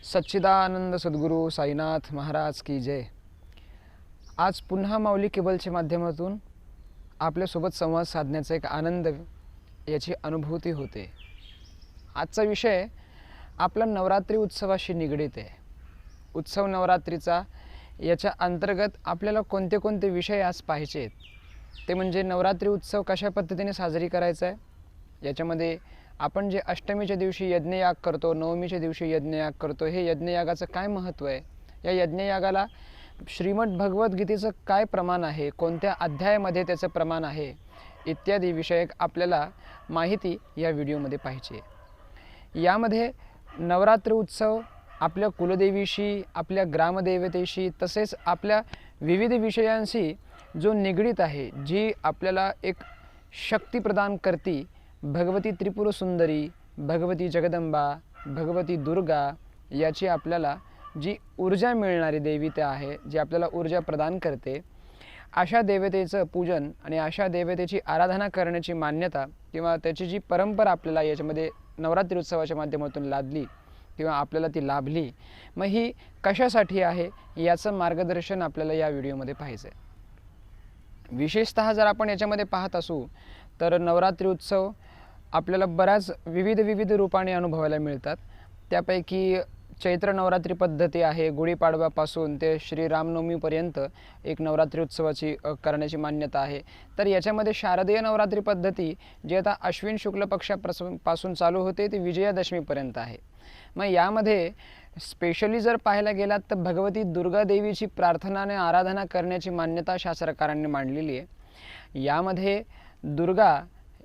सच्चिदानंद सद्गुरू साईनाथ महाराज की जय। आज पुन्हा माऊली केबलच्या माध्यमातून आपल्यासोबत संवाद साधण्याचा एक आनंद, याची अनुभूती होते। आजचा विषय आपला नवरात्री उत्सवाशी निगडित आहे। उत्सव नवरात्रीचा याच्या अंतर्गत आपल्याला कोणते कोणते विषय आज पाहायचे आहेत ते म्हणजे नवरात्री उत्सव कशा पद्धतीने साजरी करायचा आहे। याच्यामध्ये आपण जे अष्टमीच्या दिवशी यज्ञयाग करतो, नवमीच्या दिवशी यज्ञयाग करतो, हे यज्ञयागाचं काय महत्त्व आहे, या यज्ञयागाला श्रीमद भगवद्गीतेचं काय प्रमाण आहे, कोणत्या अध्यायामध्ये त्याचं प्रमाण आहे, इत्यादी विषयक आपल्याला माहिती या व्हिडिओमध्ये पाहिजे। यामध्ये नवरात्र उत्सव आपल्या कुलदेवीशी, आपल्या ग्रामदेवतेशी, तसेच आपल्या विविध विषयांशी जो निगडित आहे, जी आपल्याला एक शक्ती प्रदान करती, भगवती त्रिपुर सुंदरी, भगवती जगदंबा, भगवती दुर्गा, याची आपल्याला जी ऊर्जा मिळणारी देवता आहे, जी आपल्याला ऊर्जा प्रदान करते, अशा देवतेचं पूजन आणि अशा देवतेची आराधना करण्याची मान्यता किंवा त्याची जी परंपरा आपल्याला याच्यामध्ये नवरात्री उत्सवाच्या माध्यमातून लादली किंवा आपल्याला ती लाभली, मग ही कशासाठी आहे याचं मार्गदर्शन आपल्याला या व्हिडिओमध्ये पाहायचं आहे। विशेषतः जर आपण याच्यामध्ये पाहत असू तर नवरात्री उत्सव आपल्याला बऱ्याच विविध रूपाने अनुभवायला मिळतात। त्यापैकी चैत्र नवरात्री पद्धती आहे, गुढीपाडव्यापासून ते श्री रामनवमीपर्यंत एक नवरात्री उत्सवाची करण्याची मान्यता आहे। तर याच्यामध्ये शारदीय नवरात्री पद्धती जी आता अश्विन शुक्ल पक्षापासून चालू होते ते विजयादशमीपर्यंत आहे। मग यामध्ये स्पेशली जर पाहायला गेलात तर भगवती दुर्गा देवीची प्रार्थनाने आराधना करण्याची मान्यता शास्त्रकारांनी मांडलेली आहे। यामध्ये दुर्गा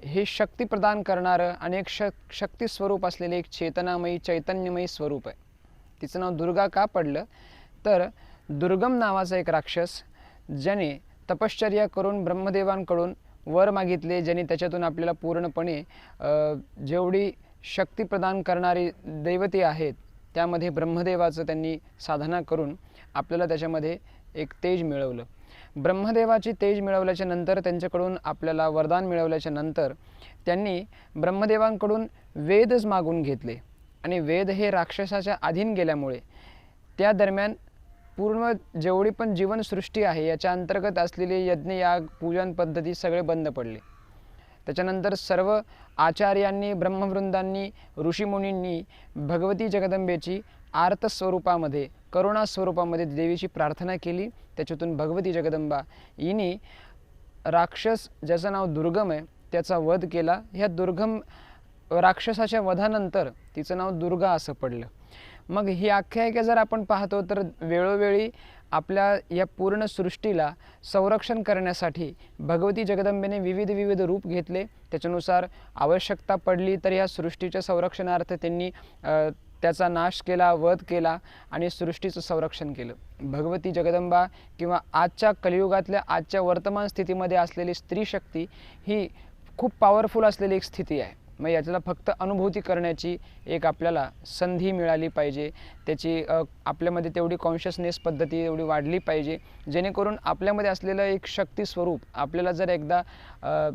हे शक्ती प्रदान करणारं आणि एक शक्ती स्वरूप असलेले एक चेतनामयी चैतन्यमयी स्वरूप आहे। तिचं नाव दुर्गा का पडलं तर दुर्गम नावाचा एक राक्षस, ज्याने तपश्चर्या करून ब्रह्मदेवांकडून वर मागितले, ज्याने त्याच्यातून आपल्याला पूर्णपणे जेवढी शक्ती प्रदान करणारी दैवते आहेत त्यामध्ये ब्रह्मदेवाचं त्यांनी साधना करून आपल्याला त्याच्यामध्ये एक तेज मिळवलं। ब्रह्मदेवाची तेज मिळवल्याच्या नंतर, त्यांच्याकडून आपल्याला वरदान मिळवल्याच्या नंतर त्यांनी ब्रह्मदेवांकडून वेदच मागून घेतले आणि वेद हे राक्षसाच्या अधीन गेल्यामुळे त्या दरम्यान पूर्ण जेवढी पण जीवनसृष्टी आहे याच्या अंतर्गत असलेले यज्ञयाग पूजन पद्धती सगळे बंद पडले। त्याच्यानंतर सर्व आचार्यांनी, ब्रह्मवृंदांनी, ऋषीमुनींनी भगवती जगदंबेची आर्त स्वरूपामध्ये, करुणा स्वरूपामध्ये देवीची प्रार्थना केली। त्याच्यातून भगवती जगदंबा हिने राक्षस ज्याचं नाव दुर्गम आहे त्याचा वध केला। ह्या दुर्गम राक्षसाच्या वधानंतर तिचं नाव दुर्गा असं पडलं। मग ही आख्यायिका जर आपण पाहतो तर वेळोवेळी आपल्या या पूर्ण सृष्टीला संरक्षण करण्यासाठी भगवती जगदंबेने विविध रूप घेतले। त्याच्यानुसार आवश्यकता पडली तर या सृष्टीच्या संरक्षणार्थ त्यांनी त्याचा नाश केला, वध केला आणि सृष्टीचं संरक्षण केलं। भगवती जगदंबा किंवा आजच्या कलियुगातल्या आजच्या वर्तमान स्थितीमध्ये असलेली स्त्री शक्ती ही खूप पॉवरफुल असलेली एक स्थिती आहे। मग याच्याला फक्त अनुभूती करण्याची एक आपल्याला संधी मिळाली पाहिजे, त्याची आपल्यामध्ये तेवढी कॉन्शियसनेस पद्धती एवढी वाढली पाहिजे, जेणेकरून आपल्यामध्ये असलेलं एक शक्ती स्वरूप आपल्याला जर एकदा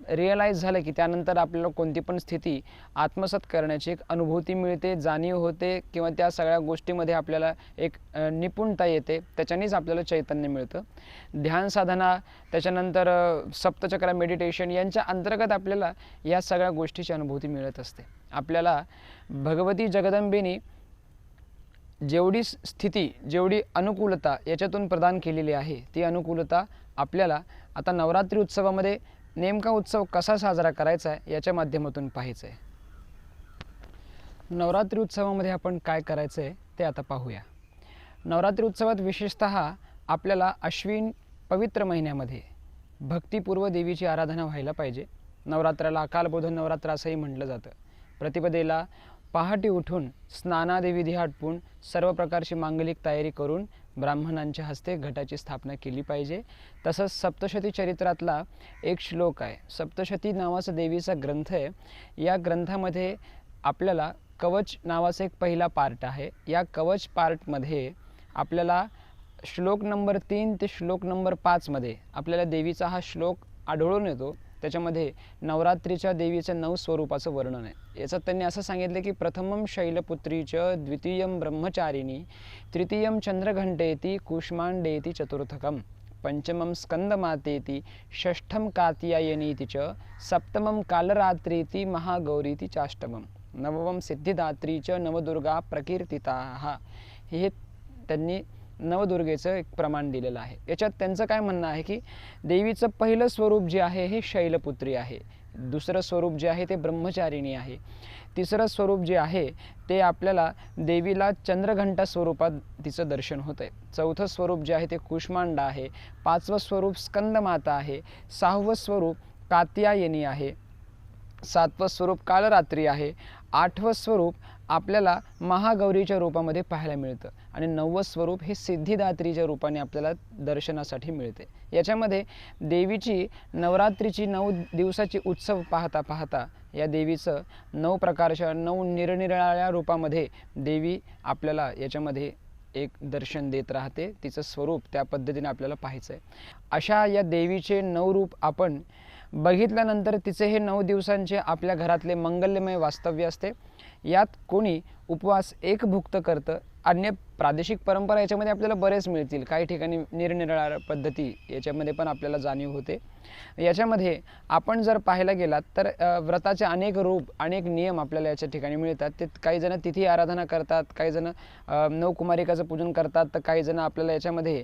रिअलाईज झालं की त्यानंतर आपल्याला कोणती पण स्थिती आत्मसात करण्याची एक अनुभूती मिळते, जाणीव होते किंवा त्या सगळ्या गोष्टीमध्ये आपल्याला एक निपुणता येते, त्याच्यानेच आपल्याला चैतन्य मिळतं। ध्यान साधना, त्याच्यानंतर सप्तचक्र मेडिटेशन यांच्या अंतर्गत आपल्याला या सगळ्या गोष्टीची अनुभूती मिळत असते। आपल्याला भगवती जगदंबेने जेवढी स्थिती, जेवढी अनुकूलता याच्यातून प्रदान केलेली आहे, ती अनुकूलता आपल्याला आता नवरात्री उत्सवामध्ये नेमका उत्सव कसा साजरा करायचा आहे याच्या माध्यमातून पाहायचं आहे। नवरात्री उत्सवामध्ये आपण काय करायचं आहे ते आता पाहूया। नवरात्री उत्सवात विशेषतः आपल्याला अश्विन पवित्र महिन्यामध्ये भक्तिपूर्व देवीची आराधना व्हायला पाहिजे। नवरात्राला अकालबोधन नवरात्र असंही म्हटलं जातं। प्रतिपदेला पहाटे उठून स्नानादिविधी आटपून सर्व प्रकारची मांगलिक तयारी करून ब्राह्मणांच्या हस्ते घटाची स्थापना केली पाहिजे। तसंच सप्तशती चरित्रातला एक श्लोक आहे, सप्तशती नावाचा देवीचा ग्रंथ आहे। या ग्रंथामध्ये आपल्याला कवच नावाचा एक पहिला पार्ट आहे। या कवच पार्टमध्ये आपल्याला श्लोक नंबर 3 ते श्लोक नंबर 5 मध्ये आपल्याला देवीचा हा श्लोक आढळून येतो त्याच्यामध्ये नवरात्रीच्या देवीच्या 9 स्वरूपाचं वर्णन आहे. याच्यात त्यांनी असं सांगितलं की प्रथमं शैलपुत्रीच, द्वितीयं ब्रह्मचारिणी, तृतीयं चंद्रघंटेती, कूष्मांडेती चतुर्थकं, पंचमं स्कंदमातेती, षष्ठं कात्यायनीति च, सप्तमं कालरात्रीति महागौरीति चाष्टमं, नवमं सिद्धिदात्री च नवदुर्गा प्रकीर्तिताः. हे त्यांनी नवदुर्गेचं एक प्रमाण दिलेलं आहे. याच्यात त्यांचं काय म्हणणं आहे की देवीचं पहिलं स्वरूप जे आहे हे शैलपुत्री आहे, दुसरं स्वरूप जे आहे ते ब्रह्मचारिणी आहे, तिसरं स्वरूप जे आहे ते आपल्याला देवीला चंद्रघंटा स्वरूपात तिचं दर्शन होतं आहे, चौथं स्वरूप जे आहे ते कूष्मांडा आहे, पाचवं स्वरूप स्कंदमाता आहे, सहावं स्वरूप कात्यायनी आहे, सातवं स्वरूप कालरात्री आहे, आठवं स्वरूप आपल्याला महागौरीच्या रूपामध्ये पाहायला मिळतं आणि नववं स्वरूप हे सिद्धिदात्रीच्या रूपाने आपल्याला दर्शनासाठी मिळते. याच्यामध्ये देवीची नवरात्रीची 9 दिवसाची उत्सव पाहता पाहता या देवीचं 9 प्रकारच्या 9 निरनिराळ्या रूपामध्ये देवी आपल्याला याच्यामध्ये एक दर्शन देत राहते. तिचं स्वरूप त्या पद्धतीने आपल्याला पाहायचं आहे. अशा या देवीचे 9 रूप आपण बघितल्यानंतर तिचे हे 9 दिवसांचे आपल्या घरातले मंगलमय वास्तव्य असते. यात कोणी उपवास एक भुक्त करतं, अन्य प्रादेशिक परंपरा याच्यामध्ये आपल्याला बरेच मिळतील, काही ठिकाणी निरनिराळ्या पद्धती याच्यामध्ये पण आपल्याला जाणीव होते. याच्यामध्ये आपण जर पाहायला गेलात तर व्रताचे अनेक रूप अनेक नियम आपल्याला याच्या ठिकाणी मिळतात. ते काही जण तिथी आराधना करतात, काही जण 9 कुमारिकाचं पूजन करतात, तर काही जण आपल्याला याच्यामध्ये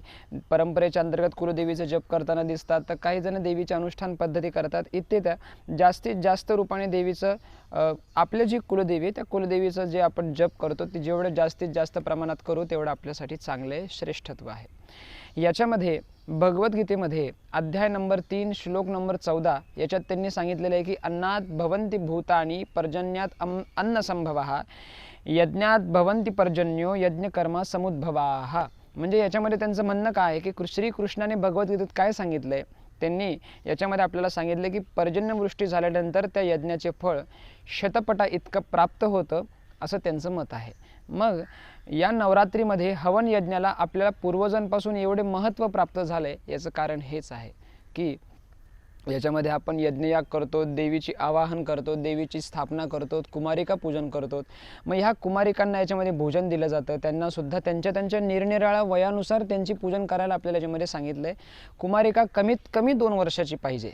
परंपरेच्या अंतर्गत कुलदेवीचं जप करताना दिसतात, तर काही जण देवीच्या अनुष्ठान पद्धती करतात. इत्यादी जास्तीत जास्त रूपाने देवीचं आपले जी कुलदेवी त्या कुलदेवीचं जे आपण जप करतो ते जेवढं जास्तीत जास्त प्रमाणात करू तेवढं आपल्यासाठी चांगले श्रेष्ठत्व आहे. याच्यामध्ये भगवद्गीतेमध्ये अध्याय नंबर 3 श्लोक नंबर 14 याच्यात त्यांनी सांगितलेलं आहे की अन्नात भवन्ति भूतानि पर्जन्यात अन्नसंभवः, यज्ञात भवन्ति पर्जन्यो यज्ञकर्मा समुद्भवाः. म्हणजे याच्यामध्ये त्यांचं म्हणणं काय आहे की श्रीकृष्णाने भगवद्गीतेत काय सांगितलं आहे, त्यांनी याच्यामध्ये आपल्याला सांगितलं की पर्जन्यवृष्टी झाल्यानंतर त्या यज्ञाचे फळ शतपटा इतकं प्राप्त होतं असं त्यांचं मत आहे. मग या नवरात्रीमध्ये हवन यज्ञाला आपल्याला पूर्वजांपासून एवढे महत्त्व प्राप्त झाले याचं कारण हेच आहे की याच्यामध्ये आपण यज्ञयाग करतो, देवीची आवाहन करतो, देवीची स्थापना करतो, कुमारिका पूजन करतो. मग ह्या कुमारिकांना याच्यामध्ये भोजन दिलं जातं, त्यांनासुद्धा त्यांच्या निरनिराळ्या वयानुसार त्यांची पूजन करायला आपल्याला याच्यामध्ये सांगितलं आहे. कुमारिका कमीत कमी 2 वर्षाची पाहिजे,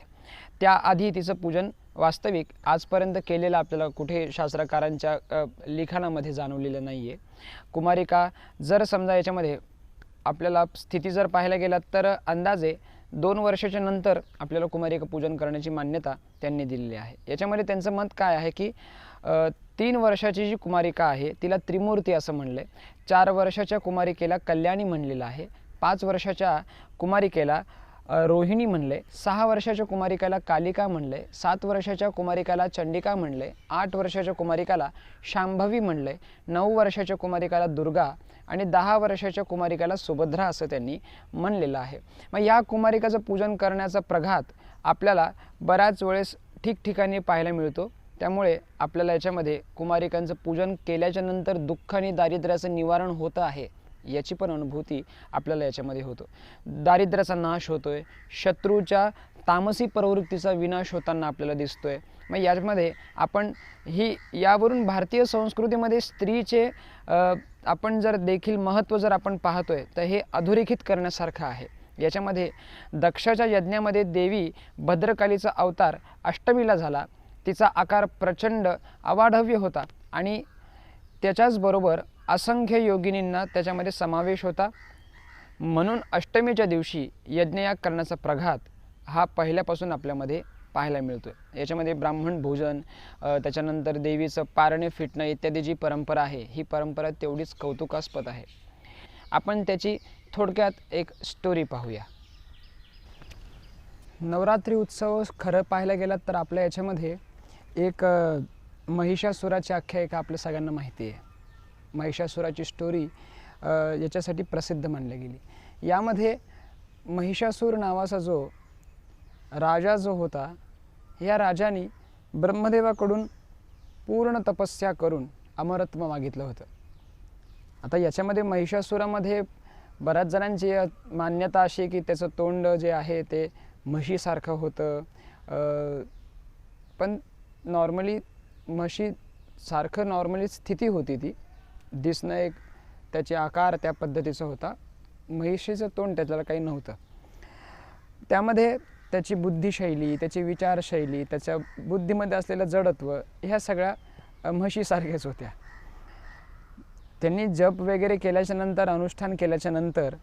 त्याआधी तिचं पूजन वास्तविक आजपर्यंत केलेलं आपल्याला कुठे शास्त्रकारांच्या लिखाणामध्ये जाणवलेलं नाही आहे. कुमारिका जर समजा याच्यामध्ये आपल्याला स्थिती जर पाहायला गेलात तर अंदाजे 2 वर्षाच्या नंतर आपल्याला कुमारिका पूजन करण्याची मान्यता त्यांनी दिलेली आहे. याच्यामध्ये त्यांचं मत काय आहे की 3 वर्षाची जी कुमारिका आहे तिला त्रिमूर्ती असं म्हणलं आहे, 4 वर्षाच्या कुमारिकेला कल्याणी म्हणलेलं आहे, 5 वर्षाच्या कुमारिकेला रोहिणी म्हणले, 6 वर्षाच्या कुमारिकाला कालिका म्हणले, 7 वर्षाच्या कुमारिकाला चंडिका म्हणले, 8 वर्षाच्या कुमारिकाला शांभवी म्हणले, 9 वर्षाच्या कुमारिकाला दुर्गा आणि 10 वर्षाच्या कुमारिकाला सुभद्रा असं त्यांनी म्हणलेलं आहे. मग या कुमारिकाचं पूजन करण्याचा प्रघात आपल्याला बऱ्याच वेळेस ठिकठिकाणी पाहायला मिळतो. त्यामुळे आपल्याला याच्यामध्ये कुमारिकांचं पूजन केल्याच्या नंतर दुःख आणि दारिद्र्याचं निवारण होतं आहे याची पण अनुभूती आपल्याला याच्यामध्ये होतो. दारिद्र्याचा नाश होतोय, शत्रूच्या तामसी प्रवृत्तीचा विनाश होताना आपल्याला दिसतोय. मग यामध्ये आपण यावरून भारतीय संस्कृतीमध्ये स्त्रीचे आपण जर देखील महत्त्व जर आपण पाहतोय तर हे अधोरेखित करण्यासारखं आहे. याच्यामध्ये दक्षाच्या यज्ञामध्ये देवी भद्रकालीचा अवतार अष्टमीला झाला, तिचा आकार प्रचंड अवाढव्य होता आणि त्याच्याचबरोबर असंख्य योगिनींना त्याच्यामध्ये समावेश होता. म्हणून अष्टमीच्या दिवशी यज्ञयाग करण्याचा प्रघात हा पहिल्यापासून आपल्यामध्ये पाहायला मिळतो. याच्यामध्ये ब्राह्मण भोजन, त्याच्यानंतर देवीचं पारणे फिटणं इत्यादी जी परंपरा आहे ही परंपरा तेवढीच कौतुकास्पद आहे. आपण त्याची थोडक्यात एक स्टोरी पाहूया. नवरात्री उत्सव खरं पाहायला गेलात तर आपल्या याच्यामध्ये एक महिषासुराची आख्यायिका आपल्या सगळ्यांना माहिती आहे. महिषासुराची स्टोरी याच्यासाठी प्रसिद्ध मानली गेली. यामध्ये महिषासूर नावाचा जो राजा जो होता, या राजाने ब्रह्मदेवाकडून पूर्ण तपस्या करून अमरत्व मागितलं होतं. आता याच्यामध्ये महिषासुरामध्ये बऱ्याच जणांची मान्यता अशी की त्याचं तोंड जे आहे ते म्हशीसारखं होतं. पण नॉर्मली म्हशीसारखं नॉर्मली स्थिती होती ती. दिसणं एक त्याचे आकार त्या पद्धतीचा होता. म्हशीचं तोंड त्याला काही नव्हतं. त्यामध्ये त्याची बुद्धिशैली, त्याची विचारशैली, त्याच्या बुद्धीमध्ये असलेलं जडत्व ह्या सगळ्या म्हशीसारख्याच होत्या. त्यांनी जप वगैरे केल्याच्या नंतर, अनुष्ठान केल्याच्या नंतर,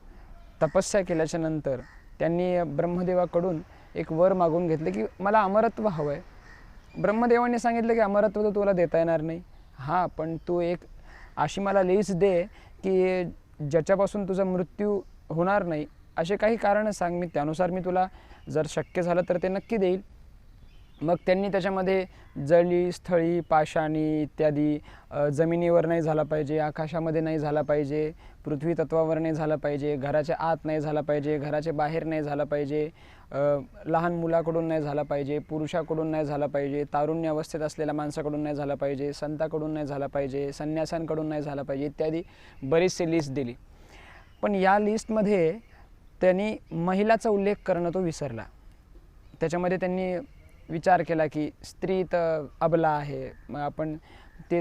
तपस्या केल्याच्या नंतर त्यांनी ब्रह्मदेवाकडून एक वर मागून घेतले की मला अमरत्व हवं आहे. ब्रह्मदेवांनी सांगितलं की अमरत्व तर तुला देता येणार नाही. हां, पण तू एक अशी मला लिस्ट दे की ज्याच्यापासून तुझा मृत्यू होणार नाही, असे काही कारणं सांग, मी त्यानुसार मी तुला जर शक्य झालं तर ते नक्की देईल. मग त्यांनी त्याच्यामध्ये जळी, स्थळी, पाषाणी इत्यादी, जमिनीवर नाही झाला पाहिजे, आकाशामध्ये नाही झाला पाहिजे, पृथ्वी तत्वावर नाही झाला पाहिजे, घराच्या आत नाही झाला पाहिजे, घराच्या बाहेर नाही झाला पाहिजे, लहान मुलाकडून नाही झाला पाहिजे, पुरुषाकडून नाही झाला पाहिजे, तारुण्य अवस्थेत असलेल्या माणसाकडून नाही झाला पाहिजे, संताकडून नाही झाला पाहिजे, संन्यासांकडून नाही झाला पाहिजे इत्यादी बरीचशी लिस्ट दिली. पण या लिस्टमध्ये त्यांनी महिलाचा उल्लेख करणं तो विसरला. त्याच्यामध्ये त्यांनी विचार केला की स्त्री तर अबला आहे, मग आपण ती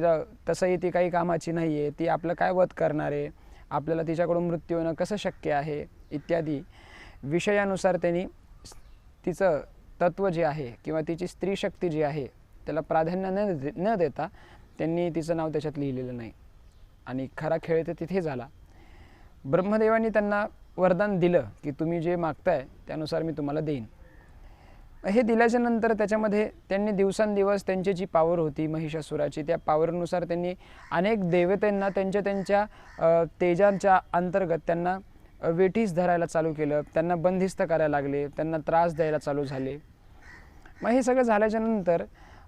तसंही ती काही कामाची नाही आहे, ती आपलं काय वध करणार आहे, आपल्याला तिच्याकडून मृत्यू होणं कसं शक्य आहे इत्यादी विषयानुसार त्यांनी तिचं तत्त्व जे आहे किंवा तिची स्त्री शक्ती जी आहे त्याला प्राधान्य न देता त्यांनी तिचं नाव त्याच्यात लिहिलेलं नाही. आणि खरा खेळ तर तिथे झाला. ब्रह्मदेवांनी त्यांना वरदान दिलं की तुम्ही जे मागताय त्यानुसार मी तुम्हाला देईन. हे दिल्याच्या नंतर त्याच्यामध्ये त्यांनी दिवसांदिवस त्यांची जी पावर होती महिषासुराची, त्या पावरनुसार त्यांनी अनेक देवतांना त्यांच्या तेजांच्या अंतर्गत त्यांना वेठीस धरायला चालू केलं, त्यांना बंदिस्त करायला लागले, त्यांना त्रास द्यायला चालू झाले. मग हे सगळं झाल्याच्या नंतर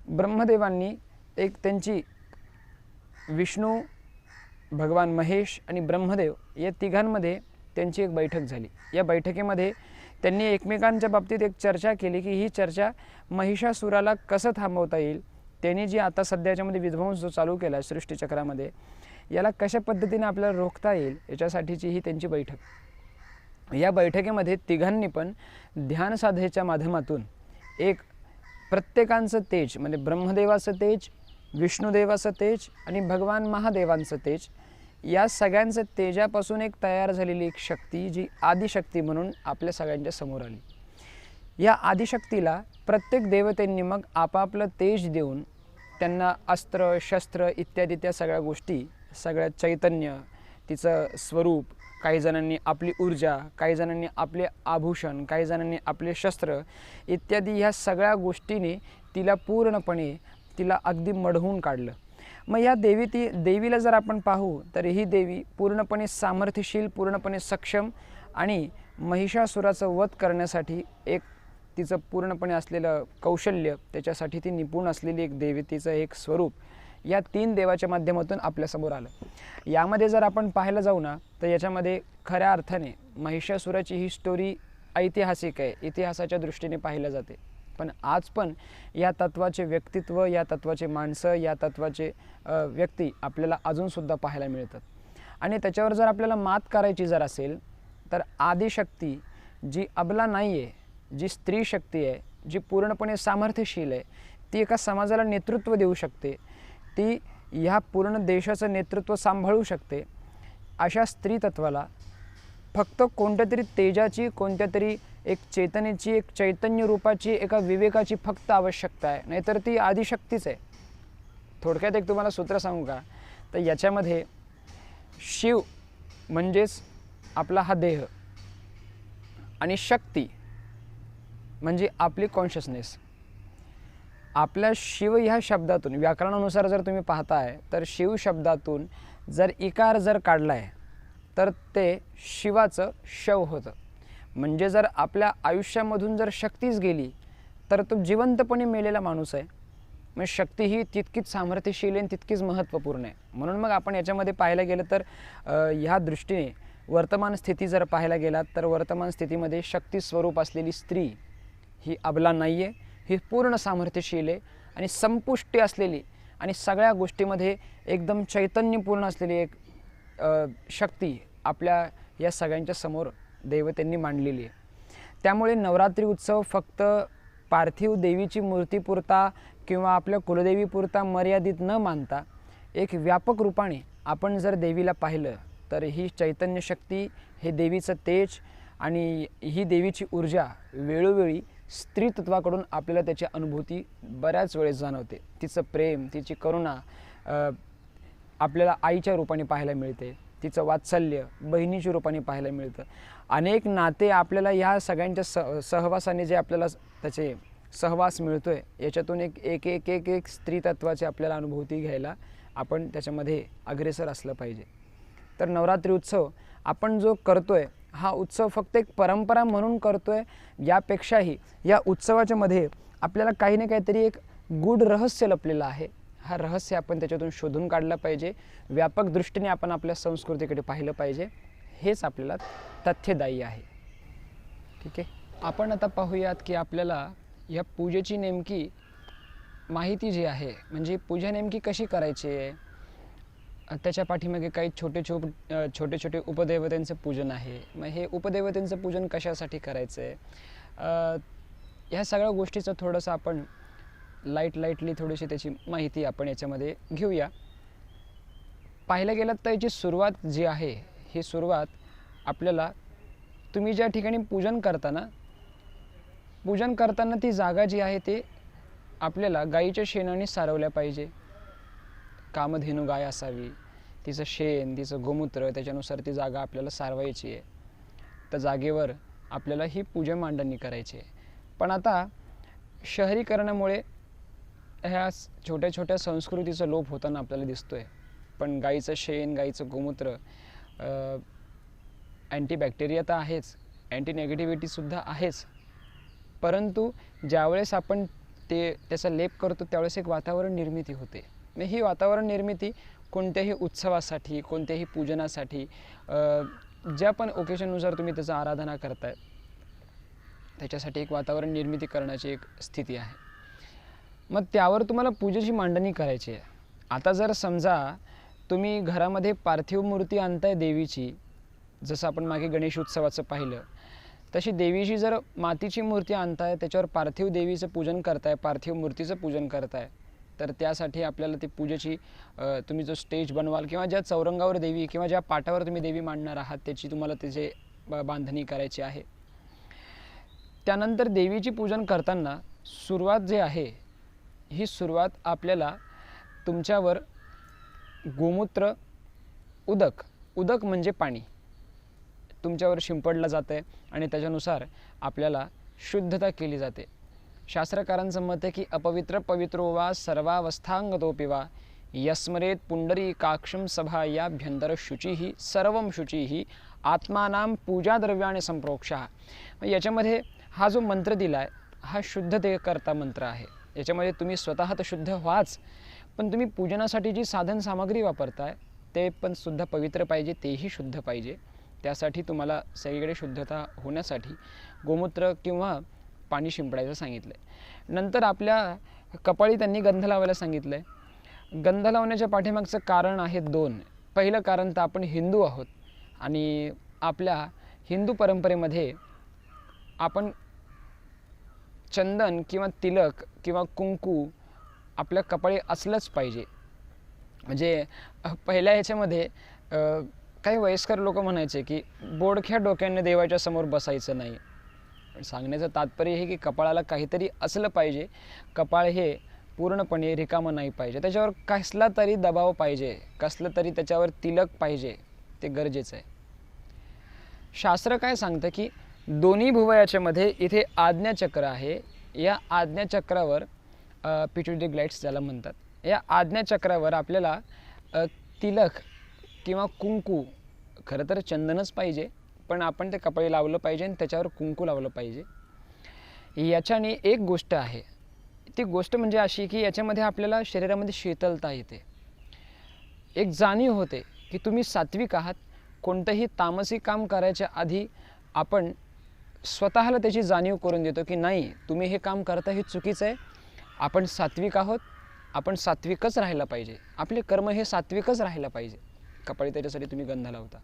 ब्रह्मदेवांनी एक त्यांची विष्णू, भगवान महेश आणि ब्रह्मदेव या तिघांमध्ये त्यांची एक बैठक झाली. या बैठकीमध्ये त्यांनी एकमेकांच्या बाबतीत एक चर्चा केली की ही चर्चा महिषासुराला कसं थांबवता येईल, त्यांनी जी आता सध्याच्यामध्ये विध्वंस जो चालू केला आहे सृष्टीचक्रामध्ये, याला कशा पद्धतीने आपल्याला रोखता येईल याच्यासाठीची ही त्यांची बैठक. या बैठकीमध्ये तिघांनी पण ध्यान साधनेच्या माध्यमातून एक प्रत्येकांचं तेज, म्हणजे ब्रह्मदेवाचं तेज, विष्णुदेवाचं तेज आणि भगवान महादेवांचं तेज, या सगळ्यांचं तेजापासून एक तयार झालेली एक शक्ती जी आदिशक्ती म्हणून आपल्या सगळ्यांच्या समोर आली. या आदिशक्तीला प्रत्येक देवतेंनी मग आपापलं तेज देऊन त्यांना अस्त्र, शस्त्र इत्यादी त्या सगळ्या गोष्टी, सगळ्या चैतन्य, तिचं स्वरूप, काही जणांनी आपली ऊर्जा, काही जणांनी आपले आभूषण, काही जणांनी आपले शस्त्र इत्यादी ह्या सगळ्या गोष्टींनी तिला पूर्णपणे तिला अगदी मढवून काढलं. मग या देवीला जर आपण पाहू तर ही देवी पूर्णपणे सामर्थ्यशील, पूर्णपणे सक्षम आणि महिषासुराचं वध करण्यासाठी एक तिचं पूर्णपणे असलेलं कौशल्य, त्याच्यासाठी ती निपुण असलेली एक देवतेचं एक स्वरूप या तीन देवाच्या माध्यमातून आपल्यासमोर आलं. यामध्ये जर आपण पाहायला जाऊ ना तर याच्यामध्ये खऱ्या अर्थाने महिषासुराची ही स्टोरी ऐतिहासिक आहे, इतिहासाच्या दृष्टीने पाहिलं जाते. पण आज पण या तत्वाचे व्यक्तित्व, या तत्वाचे माणसं, या तत्वाचे व्यक्ती आपल्याला अजूनसुद्धा पाहायला मिळतात. आणि त्याच्यावर जर आपल्याला मात करायची जर असेल तर आदिशक्ती जी अबला नाही आहे, जी स्त्री शक्ती आहे, जी पूर्णपणे सामर्थ्यशील आहे, ती एका समाजाला नेतृत्व देऊ शकते, ती ह्या पूर्ण देशाचं नेतृत्व सांभाळू शकते, अशा स्त्री तत्वाला फक्त कोणत्या तरी तेजाची, कोणत्या तरी एक चेतनेची, एक चैतन्य रूपाची, एका विवेकाची फक्त आवश्यकता आहे, नाहीतर ती आदिशक्तीच आहे. थोडक्यात एक तुम्हाला सूत्र सांगू का, तर याच्यामध्ये शिव म्हणजेच आपला हा देह आणि शक्ती म्हणजे आपली कॉन्शियसनेस. आपल्या शिव ह्या शब्दातून, व्याकरणानुसार जर तुम्ही पाहताय तर शिव शब्दातून जर इकार जर काढलाय तर ते शिवाचं शव होतं. म्हणजे जर आपल्या आयुष्यामधून जर शक्तीच गेली तर तो जिवंतपणे मेलेला माणूस आहे. मग शक्ती ही तितकीच सामर्थ्यशील आणि तितकीच महत्त्वपूर्ण आहे. म्हणून मग आपण याच्यामध्ये पाहायला गेलं तर ह्या दृष्टीने वर्तमान स्थिती जर पाहायला गेलात तर वर्तमान स्थितीमध्ये शक्ती स्वरूप असलेली स्त्री ही अबला नाही आहे, ही पूर्ण सामर्थ्यशील आहे आणि संपुष्टी असलेली आणि सगळ्या गोष्टीमध्ये एकदम चैतन्यपूर्ण असलेली एक शक्ती आपल्या या सगळ्यांच्या समोर देवतेंनी मांडलेली आहे. त्यामुळे नवरात्री उत्सव फक्त पार्थिव देवीची मूर्तीपुरता किंवा आपल्या कुलदेवीपुरता मर्यादित न मानता एक व्यापक रूपाने आपण जर देवीला पाहिलं तर ही चैतन्य शक्ती, हे देवीचं तेज आणि ही देवीची ऊर्जा वेळोवेळी स्त्रीतत्वाकडून आपल्याला त्याची अनुभूती बऱ्याच वेळेस जाणवते. तिचं प्रेम, तिची करुणा आपल्याला आईच्या रूपाने पाहायला मिळते, तिचं वात्सल्य बहिणीच्या रूपाने पाहायला मिळतं. अनेक नाते आपल्याला ह्या सगळ्यांच्या सहवासाने जे आपल्याला त्याचे सहवास मिळतो आहे, याच्यातून एक एक एक एक एक स्त्रीतत्वाची आपल्याला अनुभूती घ्यायला आपण त्याच्यामध्ये अग्रेसर असलं पाहिजे. तर नवरात्री उत्सव आपण जो करतो आहे, हा उत्सव फक्त एक परंपरा म्हणून करतो आहे, यापेक्षाही या उत्सवाच्या मध्ये आपल्याला काही ना काहीतरी एक गूढ रहस्य लपलेलं आहे. हा रहस्य आपण त्याच्यातून शोधून काढला पाहिजे. व्यापक दृष्टीने आपण आपल्या संस्कृतीकडे पाहिलं पाहिजे. हेच आपल्याला तथ्यदायी आहे. ठीक आहे, आपण आता पाहूयात की आपल्याला या पूजेची नेमकी माहिती जी आहे, म्हणजे पूजा नेमकी कशी करायची आहे, त्याच्या पाठीमागे काही छोटे छोटे उपदेवतांचं पूजन आहे. मग हे उपदेवतांचं पूजन कशासाठी करायचं आहे, ह्या सगळ्या गोष्टीचं थोडंसं आपण लाईटली थोडीशी त्याची माहिती आपण याच्यामध्ये घेऊया. पाहायला गेलं तर याची सुरुवात जी आहे, ही सुरुवात आपल्याला तुम्ही ज्या ठिकाणी पूजन करताना ती जागा जी आहे ते आपल्याला गाईच्या शेणाने सारवल्या पाहिजे. कामधेनू गाय असावी, तिचं शेण, तिचं गोमूत्र, त्याच्यानुसार ती जागा आपल्याला सारवायची आहे. त्या जागेवर आपल्याला ही पूजा मांडणी करायची आहे. पण आता शहरीकरणामुळे ह्या छोट्या छोट्या संस्कृतीचा लोप होताना आपल्याला दिसतोय. पण गाईचं शेण, गाईचं गोमूत्र अँटीबॅक्टेरिया तर आहेच, अँटी नेगेटिव्हिटीसुद्धा आहेच, परंतु ज्यावेळेस आपण त्याचा लेप करतो त्यावेळेस एक वातावरण निर्मिती होते. मग ही वातावरण निर्मिती कोणत्याही उत्सवासाठी, कोणत्याही पूजनासाठी, ज्या पण ओकेशननुसार तुम्ही त्याचं आराधना करताय, त्याच्यासाठी एक वातावरण निर्मिती करण्याची एक स्थिती आहे. मग त्यावर तुम्हाला पूजेची मांडणी करायची आहे. आता जर समजा तुम्ही घरामध्ये पार्थिव मूर्ती आणताय देवीची, जसं आपण मागे गणेश उत्सवाचं पाहिलं, तशी देवीची जर मातीची मूर्ती आणताय, त्याच्यावर पार्थिव देवीचं पूजन करताय, पार्थिव मूर्तीचं पूजन करताय, तर त्यासाठी आपल्याला ती पूजेची तुम्ही जो स्टेज बनवाल किंवा ज्या चौरंगावर देवी किंवा ज्या पाटावर तुम्ही देवी मांडणार आहात त्याची तुम्हाला त्याचे बांधणी करायची आहे. त्यानंतर देवीची पूजन करताना सुरुवात जी आहे, ही सुरुवात आपल्याला तुमच्यावर गोमूत्र, उदक म्हणजे पाणी तुमच्यावर शिंपडलं जातं आहे आणि त्याच्यानुसार आपल्याला शुद्धता केली जाते. शास्त्रकारांचं मत आहे की अपवित्र पवित्रो वा सर्वावस्थांगतोपि वा यस्मरेत पुंडरीकाक्षं सभायाभ्यंतर शुचिः सर्वं शुचिः आत्मानां पूजाद्रव्याने संप्रोक्षः. याच्यामध्ये हा जो मंत्र दिला आहे, हा शुद्धतेकरता मंत्र आहे. याच्यामध्ये तुम्ही स्वतः तर शुद्ध व्हाच, पण तुम्ही पूजनासाठी जी साधन सामग्री वापरताय ते पण सुद्धा पवित्र पाहिजे, तेही शुद्ध पाहिजे. त्यासाठी तुम्हाला सगळीकडे शुद्धता होण्यासाठी गोमूत्र किंवा पाणी शिंपडायचं सांगितलं आहे. नंतर आपल्या कपाळी त्यांनी गंध लावायला सांगितलं आहे. गंध लावण्याच्या पाठीमागचं कारण आहे दोन. पहिलं कारण तर आपण हिंदू आहोत आणि आपल्या हिंदू परंपरेमध्ये आपण चंदन किंवा तिलक किंवा कुंकू आपल्या कपाळी असलंच पाहिजे. म्हणजे पहिल्या ह्याच्यामध्ये काही वयस्कर लोक म्हणायचे की बोडख्या डोक्याने देवाच्या समोर बसायचं नाही. सांगण्याचं तात्पर्य हे की कपाळाला काहीतरी असलं पाहिजे. कपाळ हे पूर्णपणे रिकामं नाही पाहिजे, त्याच्यावर कसला तरी दबाव पाहिजे, कसलं तरी त्याच्यावर तिलक पाहिजे, ते गरजेचं आहे. शास्त्र काय सांगतं की दोन्ही भुवयाच्या मध्ये इथे आज्ञाचक्र आहे. या आज्ञाचक्रावर पिट्युटरी ग्लॅंड्स ज्याला म्हणतात, या आज्ञाचक्रावर आपल्याला तिलक किंवा कुंकू, खरं तर चंदनच पाहिजे, पण आपण ते कपाळी लावलं पाहिजे आणि त्याच्यावर कुंकू लावलं पाहिजे. याच्याने एक गोष्ट आहे, ती गोष्ट म्हणजे अशी की याच्यामध्ये आपल्याला शरीरामध्ये शीतलता येते, एक जाणीव होते की तुम्ही सात्विक आहात. कोणतंही तामसी काम करायच्या आधी आपण स्वतःला त्याची जाणीव करून देतो की नाही, तुम्ही हे काम करता हे चुकीचं आहे. आपण सात्विक आहोत, आपण सात्विकच राहायला पाहिजे, आपले कर्म हे सात्विकच राहायला पाहिजे. कपाळी त्याच्यासाठी तुम्ही गंध लावता.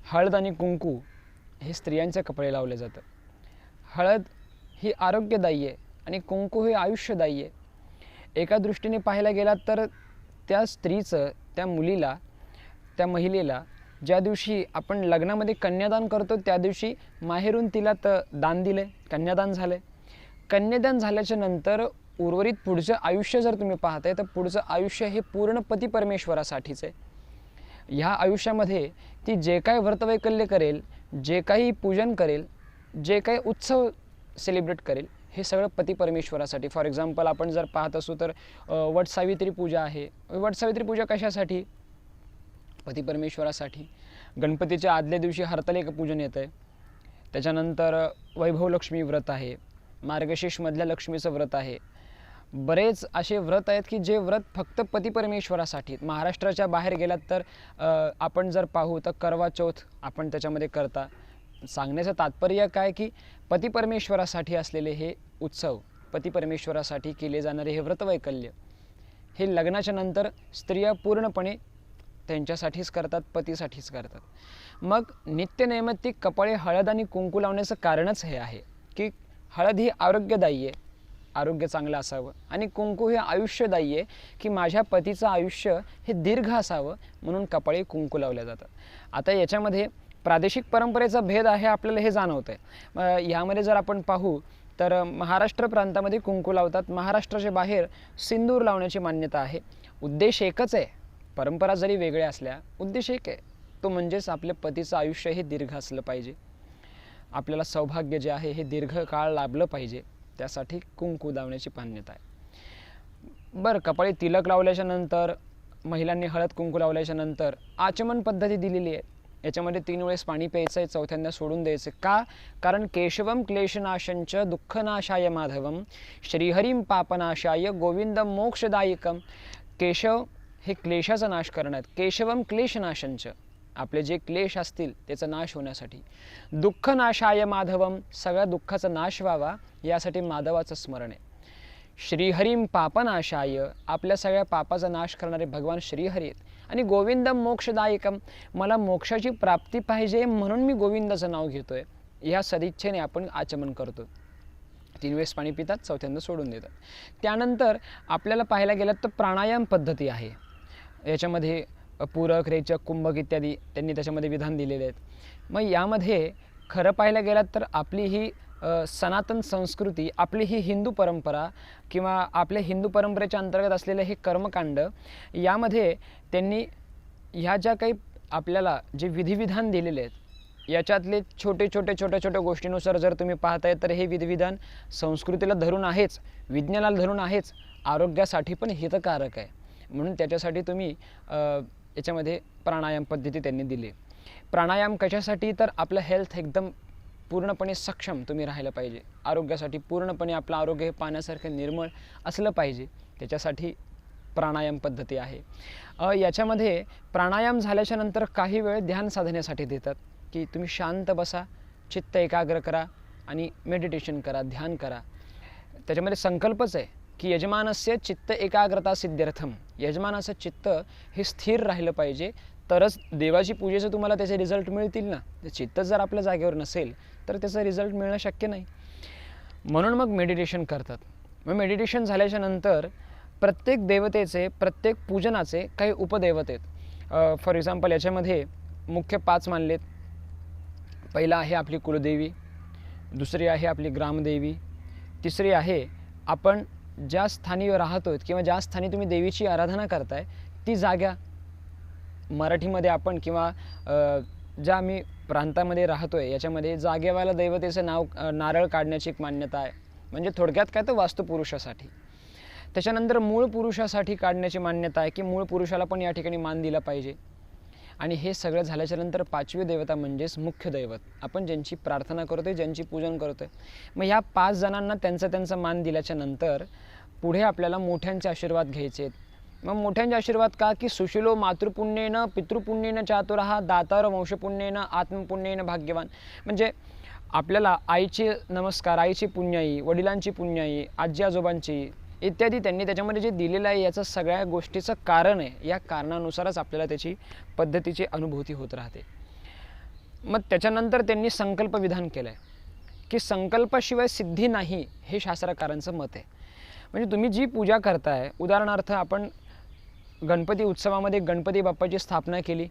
हळद आणि कुंकू हे स्त्रियांच्या कपाळी लावलं जातं. हळद ही आरोग्यदायी आहे आणि कुंकू हे आयुष्यदायी आहे. एका दृष्टीने पाहायला गेलात तर त्या स्त्रीचं, त्या मुलीला, त्या महिलेला ज्या दिवशी आपण लग्नामध्ये कन्यादान करतो त्या दिवशी माहेरून तिला दान दिले, कन्यादान झाले. कन्यादान झाल्याच्या नंतर उर्वरित पुढचं आयुष्य जर तुम्ही पाहताय तर पुढचं आयुष्य हे पूर्ण पती परमेश्वरासाठीच आहे. ह्या आयुष्यामध्ये ती जे काही व्रतवैकल्य करेल, जे काही पूजन करेल, जे काही उत्सव सेलिब्रेट करेल, हे सगळं पती परमेश्वरासाठी. फॉर एक्झाम्पल आपण जर पाहत असू तर वटसावित्री पूजा आहे. वटसावित्री पूजा कशासाठी? पती परमेश्वरासाठी. गणपतीच्या आदल्या दिवशी हरतालिका पूजन येतं आहे. त्याच्यानंतर वैभवलक्ष्मी व्रत आहे, मार्गशीर्षमधल्या लक्ष्मीचं व्रत आहे. बरेच असे व्रत आहेत की जे व्रत फक्त पती परमेश्वरासाठी. महाराष्ट्राच्या बाहेर गेलात तर आपण जर पाहू तर करवा चौथ आपण त्याच्यामध्ये करता. सांगण्याचं तात्पर्य काय की पती परमेश्वरासाठी असलेले हे उत्सव, पती परमेश्वरासाठी केले जाणारे हे व्रतवैकल्य हे लग्नाच्या नंतर स्त्रिया पूर्णपणे त्यांच्यासाठीच करतात, पतीसाठीच करतात. मग नित्यनैमित्तिक कपाळी हळद आणि कुंकू लावण्याचं कारणच हे आहे की हळद ही आरोग्यदायी आहे, आरोग्य चांगलं असावं, आणि कुंकू हे आयुष्यदायी आहे की माझ्या पतीचं आयुष्य हे दीर्घ असावं म्हणून कपाळी कुंकू लावलं जातं. आता याच्यामध्ये प्रादेशिक परंपरेचा भेद आहे आपल्याला हे जाणवतं आहे. ह्यामध्ये जर आपण पाहू तर महाराष्ट्र प्रांतामध्ये कुंकू लावतात, महाराष्ट्राच्या बाहेर सिंदूर लावण्याची मान्यता आहे. उद्देश एकच आहे, परंपरा जरी वेगळ्या असल्या उद्देश एक आहे, तो म्हणजेच आपल्या पतीचं आयुष्य हे दीर्घ असलं पाहिजे, आपल्याला सौभाग्य जे आहे हे दीर्घकाळ लाभलं पाहिजे, त्यासाठी कुंकू लावण्याची मान्यता आहे. बरं, कपाळी तिलक लावल्याच्या नंतर, महिलांनी हळद कुंकू लावल्याच्या नंतर आचमन पद्धती दिलेली आहे. याच्यामध्ये 3 वेळेस पाणी प्यायचं आहे, चौथ्यांदा सोडून द्यायचं. का? कारण केशवम क्लेशनाशंच दुःखनाशाय माधवम श्रीहरिम पापनाशाय गोविंदम मोक्षदायिकम. केशव हे क्लेशाचा नाश करण्यात, केशवम क्लेशनाशंच आपले जे क्लेश असतील त्याचा नाश होण्यासाठी, दुःखनाशाय माधवम सगळ्या दुःखाचा नाश व्हावा यासाठी माधवाचं स्मरण आहे. श्रीहरिम पापनाशाय आपल्या सगळ्या पापाचा नाश करणारे भगवान श्रीहरी आहेत. आणि गोविंदम मोक्षदायिकम मला मोक्षाची प्राप्ती पाहिजे म्हणून मी गोविंदाचं नाव घेतोय, ह्या सदिच्छेने आपण आचमन करतो. 3 वेळेस पाणी पितात, चौथ्यांदा सोडून देतात. त्यानंतर आपल्याला पाहायला गेलं तर प्राणायाम पद्धती आहे. याच्यामध्ये पूरक, रेचक, कुंभक इत्यादी त्यांनी त्याच्यामध्ये विधान दिलेले आहेत. मग यामध्ये खरं पाहायला गेलात तर आपली ही सनातन संस्कृती, आपली ही हिंदू परंपरा किंवा आपल्या हिंदू परंपरेच्या अंतर्गत असलेले हे कर्मकांड, यामध्ये त्यांनी ह्या ज्या काही आपल्याला जे विधिविधान दिलेले आहेत याच्यातले छोट्या गोष्टीनुसार जर तुम्ही पाहताय तर हे विधिविधान संस्कृतीला धरून आहेच, विज्ञानाला धरून आहेच, आरोग्यासाठी पण हितकारक आहे. म्हणून त्याच्यासाठी तुम्ही याच्यामध्ये प्राणायाम पद्धती त्यांनी दिली. प्राणायाम कशासाठी? तर आपलं हेल्थ एकदम पूर्णपणे सक्षम तुम्ही राहायला पाहिजे, आरोग्यासाठी पूर्णपणे आपलं आरोग्य हे पाण्यासारखं निर्मळ असलं पाहिजे, त्याच्यासाठी प्राणायाम पद्धती आहे. याच्यामध्ये प्राणायाम झाल्याच्या नंतर काही वेळ ध्यान साधण्यासाठी देतात की तुम्ही शांत बसा, चित्त एकाग्र करा आणि मेडिटेशन करा, ध्यान करा. त्याच्यामध्ये संकल्पच आहे की यजमानस्य चित्त एकाग्रता सिद्ध्यर्थम, यजमानाचं चित्त हे स्थिर राहिलं पाहिजे, तरच देवाची पूजेचं तुम्हाला त्याचे रिझल्ट मिळतील ना. ते चित्त जर आपल्या जागेवर नसेल तर त्याचा रिझल्ट मिळणं शक्य नाही. म्हणून मग मेडिटेशन करतात. मग मेडिटेशन झाल्याच्या नंतर प्रत्येक देवतेचे, प्रत्येक पूजनाचे काही उपदेवत आहेत. फॉर एक्झाम्पल याच्यामध्ये मुख्य 5 मानलेत. पहिला आहे आपली कुलदेवी, दुसरी आहे आपली ग्रामदेवी, तिसरी आहे आपण ज्या स्थानी राहतोय किंवा ज्या स्थानी तुम्ही देवीची आराधना करताय ती जागा. मराठीमध्ये आपण किंवा ज्या आम्ही प्रांतामध्ये राहतोय याच्यामध्ये जागेवाला देवतेचं नाव, नारळ काढण्याची एक मान्यता आहे. म्हणजे थोडक्यात काय तर वास्तुपुरुषासाठी. त्याच्यानंतर मूळ पुरुषासाठी काढण्याची मान्यता आहे की मूळ पुरुषाला पण या ठिकाणी मान दिला पाहिजे. आणि हे सगळं झाल्याच्या नंतर 5वी देवता म्हणजेच मुख्य दैवत, आपण ज्यांची प्रार्थना करतोय, ज्यांची पूजन करतोय. मग ह्या 5 जणांना त्यांचा मान दिल्याच्या नंतर पुढे आपल्याला मोठ्यांचे आशीर्वाद घ्यायचे आहेत. मग मोठ्यांचे आशीर्वाद का? की सुशीलो मातृपुण्येन पितृपुण्येन चातुरः दातार वंशपुण्येन आत्मपुण्येन भाग्यवान. म्हणजे आपल्याला आईचे नमस्कार, आईची पुण्याई, वडिलांची पुण्याई, आजी आजोबांची इत्यादी त्यांनी त्याच्यामध्ये जे दिलेलं आहे याचं सगळ्या गोष्टीचं कारण आहे. या कारणानुसारच आपल्याला त्याची पद्धतीची अनुभूती होत राहते. मग त्याच्यानंतर त्यांनी संकल्प विधान केलं आहे की संकल्पाशिवाय सिद्धी नाही, हे शास्त्रकारांचं मत आहे. म्हणजे तुम्ही जी पूजा करताय, उदाहरणार्थ आपण गणपती उत्सवामध्ये गणपती बाप्पाची स्थापना केली,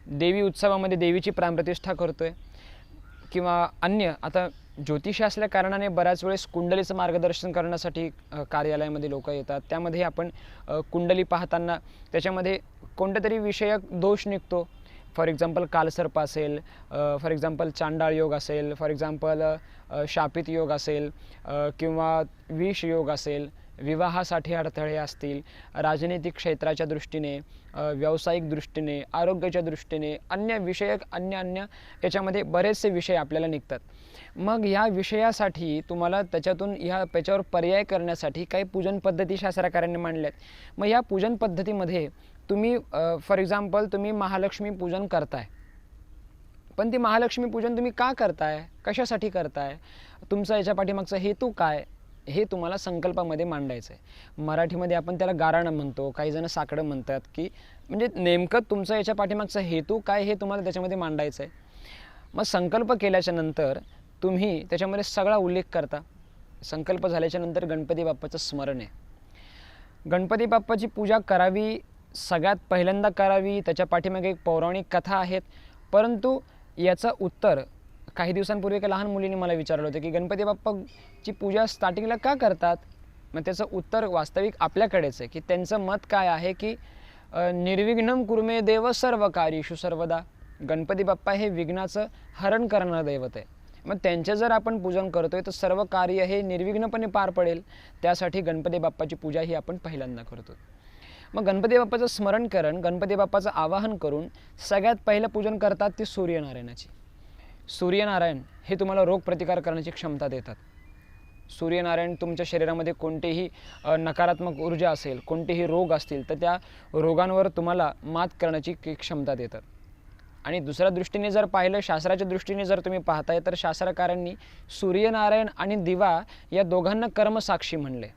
देवी उत्सवामध्ये देवीची प्राणप्रतिष्ठा करतोय, किंवा अन्य आता ज्योतिषी असल्या कारणाने बऱ्याच वेळेस कुंडलीचं मार्गदर्शन करण्यासाठी कार्यालयामध्ये लोक येतात. त्यामध्ये आपण कुंडली पाहताना त्याच्यामध्ये कोणत्या तरी विषयक दोष निघतो. फॉर एक्झाम्पल कालसर्प असेल, फॉर एक्झाम्पल चांडाळ योग असेल, फॉर एक्झाम्पल शापित योग असेल, किंवा विष योग असेल, विवाहासाठी अडथळे असतील, राजनैतिक क्षेत्राच्या दृष्टीने, व्यावसायिक दृष्टीने, आरोग्याच्या दृष्टीने, अन्य विषयक अन्य याच्यामध्ये बरेचसे विषय आपल्याला निघतात. मग ह्या विषयासाठी तुम्हाला त्याच्यावर पर्याय करण्यासाठी काही पूजन पद्धती शास्त्रकारांनी मांडल्यात. मग या पूजन पद्धतीमध्ये तुम्ही फॉर एक्झाम्पल तुम्ही महालक्ष्मी पूजन करताय, पण ती महालक्ष्मी पूजन तुम्ही का करताय, कशासाठी करताय, तुमचा याच्या पाठीमागचा हेतू काय, हे तुम्हाला संकल्पामध्ये मांडायचं आहे. मराठीमध्ये आपण त्याला गाराणं म्हणतो, काही जण साकडं म्हणतात, की म्हणजे नेमकं तुमचा याच्या पाठीमागचा हेतू काय हे तुम्हाला त्याच्यामध्ये मांडायचं आहे. मग संकल्प केल्याच्या नंतर तुम्ही त्याच्यामध्ये सगळा उल्लेख करता. संकल्प झाल्याच्या नंतर गणपती बाप्पाचं स्मरण आहे. गणपती बाप्पाची पूजा करावी, सगळ्यात पहिल्यांदा करावी, त्याच्या पाठीमागे एक पौराणिक कथा आहेत. परंतु याचं उत्तर काही दिवसांपूर्वी एका लहान मुलीने मला विचारलं होतं की गणपती बाप्पाची पूजा स्टार्टिंगला का करतात. मग त्याचं उत्तर वास्तविक आपल्याकडेच आहे, की त्यांचं मत काय आहे की निर्विघ्नं कुर्मे देव सर्व कार्येषु सर्वदा. गणपती बाप्पा हे विघ्नाचं हरण करणारं दैवत आहे. मग त्यांचे जर आपण पूजन करतोय तर सर्व कार्य हे निर्विघ्नपणे पार पडेल. त्यासाठी गणपती बाप्पाची पूजा ही आपण पहिल्यांदा करतो. मग गणपती बाप्पाचं स्मरण करून, गणपती बाप्पाचं आवाहन करून सगळ्यात पहिलं पूजन करतात ती सूर्यनारायणाची. सूर्यनारायण हे तुम्हाला रोगप्रतिकार करण्याची क्षमता देतात. सूर्यनारायण तुमच्या शरीरामध्ये कोणतेही नकारात्मक ऊर्जा असेल, कोणतेही रोग असतील, तर त्या रोगांवर तुम्हाला मात करण्याची क्षमता देतात. आणि दुसऱ्या दृष्टीने जर पाहिलं, शास्त्राच्या दृष्टीने जर तुम्ही पाहताय, तर शास्त्रकारांनी सूर्यनारायण आणि दिवा या दोघांना कर्मसाक्षी म्हणले.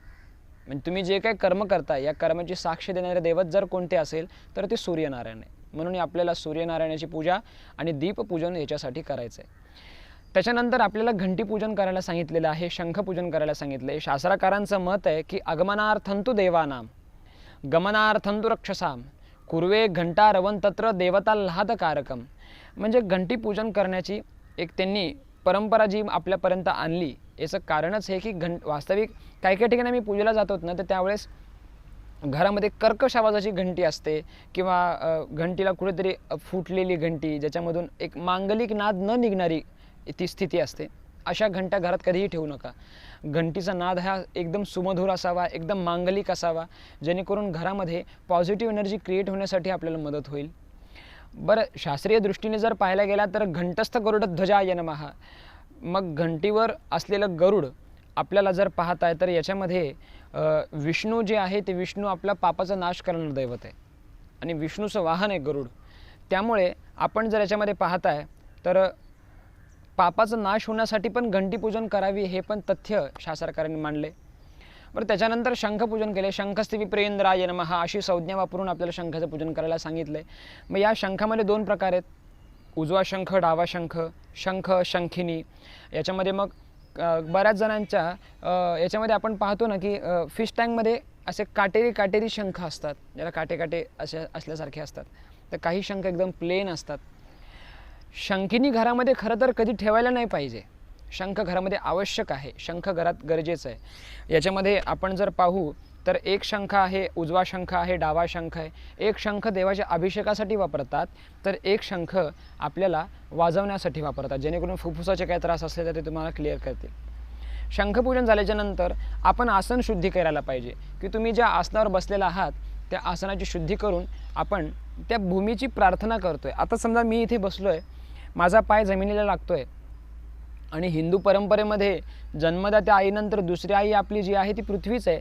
म्हणजे तुम्ही जे काही कर्म करताय, या कर्माची साक्ष देणारे दैवत जर कोणते असेल तर ते सूर्यनारायण आहे. म्हणून आपल्याला सूर्यनारायणाची पूजा आणि दीपपूजन याच्यासाठी करायचं आहे. त्याच्यानंतर आपल्याला घंटीपूजन करायला सांगितलेलं आहे, शंखपूजन करायला सांगितलं आहे. शास्त्रकारांचं मत आहे की आगमनार्थंतु देवानाम गमनार्थंतु रक्षसाम कुर्वे घंटा रवन तत्र देवता लाहदकारकम. म्हणजे घंटीपूजन करण्याची एक त्यांनी परंपरा जी आपल्यापर्यंत आणली, याचं कारणच हे की वास्तविक काही काही ठिकाणी आम्ही पूजेला जातो ना, तर त्यावेळेस घरामध्ये कर्कश आवाजाची घंटी असते, किंवा घंटीला कुठेतरी फुटलेली घंटी, ज्याच्यामधून एक मांगलिक नाद न निघणारी ती स्थिती असते. अशा घंटा घरात कधीही ठेवू नका. घंटीचा नाद हा एकदम सुमधुर असावा, एकदम मांगलिक असावा, जेणेकरून घरामध्ये पॉझिटिव्ह एनर्जी क्रिएट होण्यासाठी आपल्याला मदत होईल. बरं, शास्त्रीय दृष्टीने जर पाहायला गेला तर घंटस्थ गरुडध्वजाय नमः. मग घंटीवर असलेलं गरुड आपल्याला जर पाहताय तर याच्यामध्ये विष्णू जे आहे ते विष्णू आपला पापाचा नाश करणारं दैवत आहे आणि विष्णूचं वाहन आहे गरुड. त्यामुळे आपण जर याच्यामध्ये पाहताय तर पापाचा नाश होण्यासाठी पण घंटीपूजन करावी, हे पण तथ्य शास्त्रकारांनी मांडले. बरं, त्याच्यानंतर शंखपूजन केले. शंखस्ति विप्रेंद्राय नमः अशी संज्ञा वापरून आपल्याला शंखाचं पूजन करायला सांगितलं आहे. मग या शंखामध्ये 2 प्रकार आहेत, उजवा शंख, डावा शंख, शंख शंखिनी. याच्यामध्ये मग बऱ्याच जणांच्या याच्यामध्ये आपण पाहतो ना की फिश टँकमध्ये असे काटेरी शंख असतात, ज्याला काटे असे असल्यासारखे असतात. तर काही शंख एकदम प्लेन असतात. शंखिनी घरामध्ये खरं तर कधी ठेवायला नाही पाहिजे. शंख घरामध्ये आवश्यक आहे, शंख घरात गरजेचं आहे. याच्यामध्ये आपण जर पाहू तर एक शंख आहे, उजवा शंख आहे, डावा शंख आहे. एक शंख देवाच्या अभिषेकासाठी वापरतात, तर एक शंख आपल्याला वाजवण्यासाठी वापरतात, जेणेकरून फुफ्फुसाचे काही त्रास असले तर ते तुम्हाला क्लिअर करतील. शंखपूजन झाल्याच्या नंतर आपण आसन शुद्धी करायला पाहिजे, की तुम्ही ज्या आसनावर बसलेला आहात त्या आसनाची शुद्धी करून आपण त्या भूमीची प्रार्थना करतोय. आता समजा मी इथे बसलोय, माझा पाय जमिनीला लागतोय आणि हिंदू परंपरेमध्ये जन्मदात्या आईनंतर दुसरी आई आपली जी आहे ती पृथ्वीच आहे.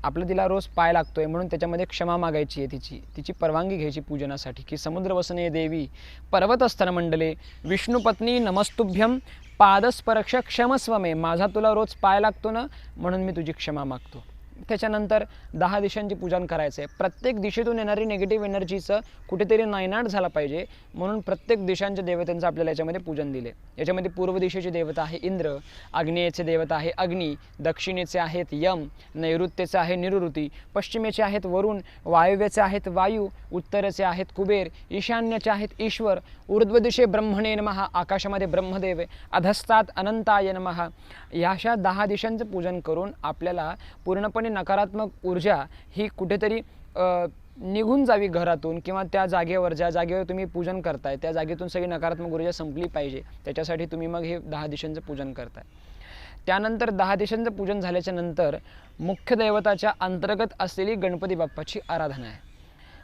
आपलं तिला रोज पाय लागतोय, म्हणून त्याच्यामध्ये क्षमा मागायची आहे, तिची परवानगी घ्यायची पूजनासाठी, की समुद्रवसने देवी पर्वतस्थनमंडले विष्णुपत्नी नमस्तुभ्यम पादस्पर्श क्षमस्व मे. माझा तुला रोज पाय लागतो ना, म्हणून मी तुझी क्षमा मागतो. त्याच्यानंतर 10 दिशांचे पूजन करायचं आहे. प्रत्येक दिशेतून येणारी निगेटिव्ह एनर्जीचं कुठेतरी नायनाट झाला पाहिजे म्हणून प्रत्येक दिशांच्या देवतांचं आपल्याला याच्यामध्ये पूजन दिले. याच्यामध्ये पूर्व दिशेची देवता आहे इंद्र, आग्नेयेचे देवता आहे अग्नी, दक्षिणेचे आहेत यम, नैऋत्येचे आहे निरुती, पश्चिमेचे आहेत वरुण, वायव्येचे आहेत वायू, उत्तरेचे आहेत कुबेर, ईशान्याचे आहेत ईश्वर, ऊर्ध्व दिशे ब्रह्मणे नमः, आकाशामध्ये ब्रह्मदेव, अधस्तात् अनंताय नमः. या अशा 10 दिशांचं पूजन करून आपल्याला पूर्णपणे नकारात्मक ऊर्जा ही कुठेतरी निघून जावी घरातून, किंवा त्या जागेवर ज्या जागेवर तुम्ही पूजन करताय त्या जागेतून सगळी नकारात्मक ऊर्जा संपली पाहिजे. त्याच्यासाठी तुम्ही मग हे 10 दिशांचं पूजन करताय. त्यानंतर 10 दिशांचं पूजन झाल्याच्या नंतर मुख्य दैवताच्या अंतर्गत असलेली गणपती बाप्पाची आराधना आहे.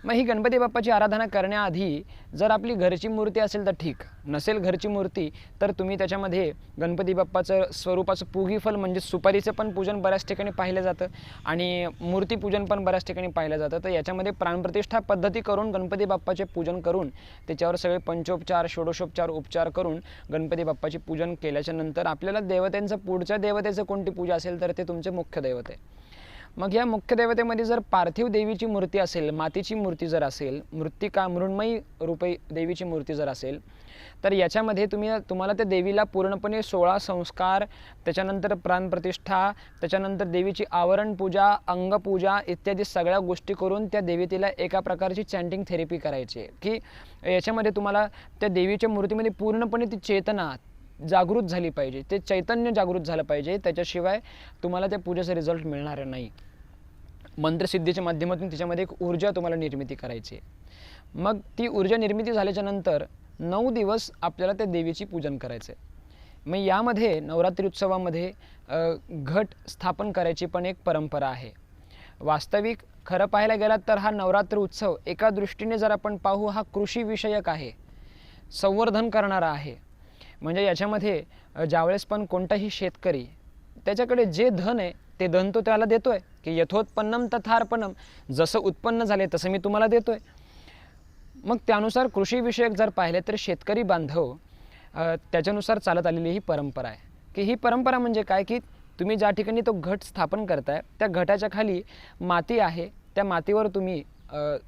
मग ही गणपती बाप्पाची आराधना करण्याआधी जर आपली घरची मूर्ती असेल तर ठीक, नसेल घरची मूर्ती तर तुम्ही त्याच्यामध्ये गणपती बाप्पाचं स्वरूपाचं पूगीफल म्हणजे सुपारीचं पण पूजन बऱ्याच ठिकाणी पाहिलं जातं आणि मूर्तीपूजन पण बऱ्याच ठिकाणी पाहिलं जातं. तर याच्यामध्ये प्राणप्रतिष्ठा पद्धती करून गणपती बाप्पाचे पूजन करून त्याच्यावर सगळे पंचोपचार षोडशोपचार उपचार करून गणपती बाप्पाचे पूजन केल्याच्या नंतर आपल्याला देवतांचं पुढच्या देवतेचं कोणती पूजा असेल तर ते तुमचे मुख्य दैवत आहे. मग या मुख्य देवतेमध्ये जर पार्थिव देवीची मूर्ती असेल, मातीची मूर्ती जर असेल, मृत्तिका मृण्मयी रूपी देवीची मूर्ती जर असेल तर याच्यामध्ये तुम्हाला त्या देवीला पूर्णपणे 16 संस्कार, त्याच्यानंतर प्राणप्रतिष्ठा, त्याच्यानंतर देवीची आवरण पूजा, अंगपूजा इत्यादी सगळ्या गोष्टी करून त्या देवीला एका प्रकारची चॅन्टिंग थेरपी करायची आहे की याच्यामध्ये तुम्हाला त्या देवीच्या मूर्तीमध्ये पूर्णपणे ती चेतना जागृत झाली पाहिजे, ते चैतन्य जागृत झालं पाहिजे. त्याच्याशिवाय तुम्हाला त्या पूजेचा रिझल्ट मिळणार नाही. मंत्रसिद्धीच्या माध्यमातून त्याच्यामध्ये एक ऊर्जा तुम्हाला निर्मिती करायची आहे. मग ती ऊर्जा निर्मिती झाल्याच्या नंतर 9 दिवस आपल्याला त्या देवीची पूजन करायचं आहे. मग यामध्ये नवरात्री उत्सवामध्ये घट स्थापन करायची पण एक परंपरा आहे. वास्तविक खरं पाहायला गेलात तर हा नवरात्र उत्सव एका दृष्टीने जर आपण पाहू हा कृषी विषयक आहे, संवर्धन करणारा आहे. म्हणजे याच्यामध्ये ज्यावेळेस पण कोणताही शेतकरी त्याच्याकडे जे धन आहे ते धन तो त्याला देतोय की यथोत्पन्नम तथार्पणम, जसं उत्पन्न झाले तसं मी तुम्हाला देतोय. मग त्यानुसार कृषी विषयक जर पाहिले तर शेतकरी बांधव त्याच्यानुसार चालत आलेली ही परंपरा आहे. की ही परंपरा म्हणजे काय की तुम्ही ज्या ठिकाणी तो घट स्थापन करताय त्या घटाच्या खाली माती आहे, त्या मातीवर तुम्ही